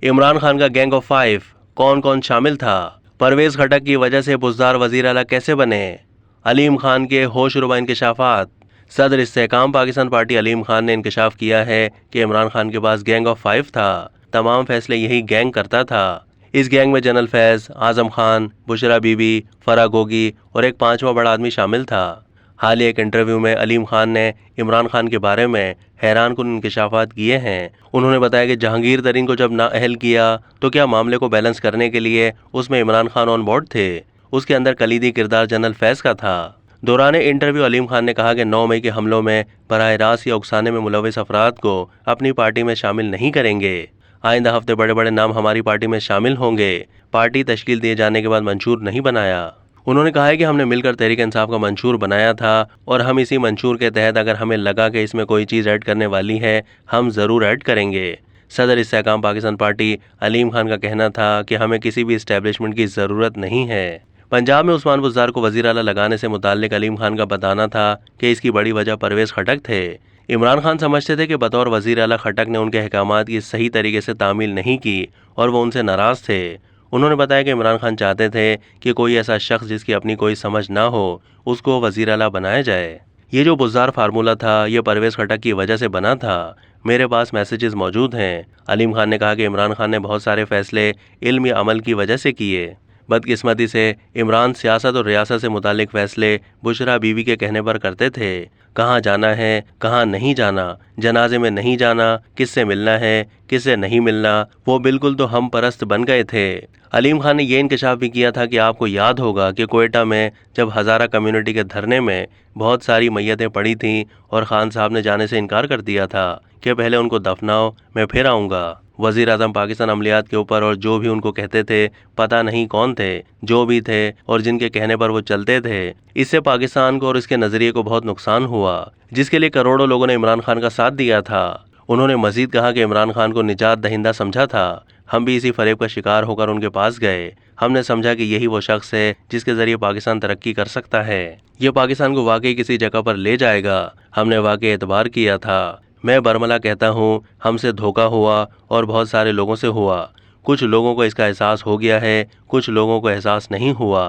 इमरान खान का gang of 5 कौन कौन शामिल था? परवेज खटक की वजह से बुज़दार वज़ीर आला कैसे बने? अलीम खान के होशरुबा इंकशाफात। सदर इस्तेहकाम पाकिस्तान पार्टी अलीम खान ने इंकशाफ किया है कि इमरान खान के पास गैंग ऑफ 5 था। तमाम फैसले यही गैंग करता था। इस गैंग में जनरल फैज़, आज़म खान, बुशरा बीबी, फराह गोगी और एक 5वां बड़ा आदमी शामिल था। हाल ही एक इंटरव्यू में अलीम खान ने इमरान खान के बारे में हैरान कुन इंकशाफात किए हैं। उन्होंने बताया कि जहांगीर तरीन को जब नाअहल किया तो क्या मामले को बैलेंस करने के लिए उसमें इमरान खान ऑन बोर्ड थे? उसके अंदर कलीदी किरदार जनरल फैज़ का था। दौरान इंटरव्यू अलीम खान ने कहा कि 9 मई के हमलों में बराह रास्त या उकसाने में मुलविस अफराद को अपनी पार्टी में शामिल नहीं करेंगे। आइंदा हफ्ते बड़े बड़े नाम हमारी पार्टी में शामिल होंगे। पार्टी तश्कील दिए जाने के बाद मंशूर नहीं बनाया। उन्होंने कहा है कि हमने मिलकर तहरीक इंसाफ का मंशूर बनाया था और हम इसी मंशूर के तहत अगर हमें लगा कि इसमें कोई चीज़ ऐड करने वाली है हम ज़रूर ऐड करेंगे। सदर इस्तेहकाम पाकिस्तान पार्टी अलीम खान का कहना था कि हमें किसी भी इस्टेब्लिशमेंट की ज़रूरत नहीं है। पंजाब में उस्मान बुज़दार को वज़ीर आला लगाने से मुताल्लिक अलीम खान का बताना था कि इसकी बड़ी वजह परवेज खटक थे। इमरान खान समझते थे कि बतौर वज़ीर आला खटक ने उनके अहकामात की सही तरीके से तामील नहीं की और वो उनसे नाराज़ थे। उन्होंने बताया कि इमरान खान चाहते थे कि कोई ऐसा शख्स जिसकी अपनी कोई समझ ना हो उसको वज़ीर आला बनाया जाए। ये जो बुज़दार फार्मूला था ये परवेज खटक की वजह से बना था। मेरे पास मैसेजेस मौजूद हैं। अलीम खान ने कहा कि इमरान खान ने बहुत सारे फैसले इल्म या अमल की वजह से किए। बदकिस्मती से इमरान सियासत और रियासत से मुतालिक फैसले बुशरा बीवी के कहने पर करते थे। कहाँ जाना है, कहाँ नहीं जाना, जनाजे में नहीं जाना, किससे मिलना है, किससे नहीं मिलना, वो बिल्कुल तो हम परस्त बन गए थे। अलीम खान ने ये इंकशाफ भी किया था कि आपको याद होगा कि कोयटा में जब हज़ारा कम्युनिटी के धरने में बहुत सारी मैयतें पड़ी थीं और खान साहब ने जाने से इनकार कर दिया था कि पहले उनको दफनाओ, मैं फिर आऊँगा। वज़ीर आज़म पाकिस्तान अमलियात के ऊपर और जो भी उनको कहते थे पता नहीं कौन थे, जो भी थे और जिनके कहने पर वो चलते थे। इससे पाकिस्तान को और इसके नज़रिए को बहुत नुकसान हुआ जिसके लिए करोड़ों लोगों ने इमरान खान का साथ दिया था। उन्होंने मजीद कहा कि इमरान खान को निजात दहिंदा समझा था। हम भी इसी फरेब का शिकार होकर उनके पास गए। हमने समझा कि यही वो शख्स है जिसके ज़रिए पाकिस्तान तरक्की कर सकता है। ये पाकिस्तान को वाकई किसी जगह पर ले जाएगा। हमने वाकई एतबार किया था। मैं बरमला कहता हूँ, हमसे धोखा हुआ और बहुत सारे लोगों से हुआ। कुछ लोगों को इसका एहसास हो गया है, कुछ लोगों को एहसास नहीं हुआ।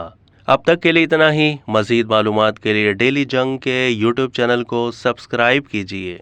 अब तक के लिए इतना ही। मज़ीद मालूमात के लिए डेली जंग के यूट्यूब चैनल को सब्सक्राइब कीजिए।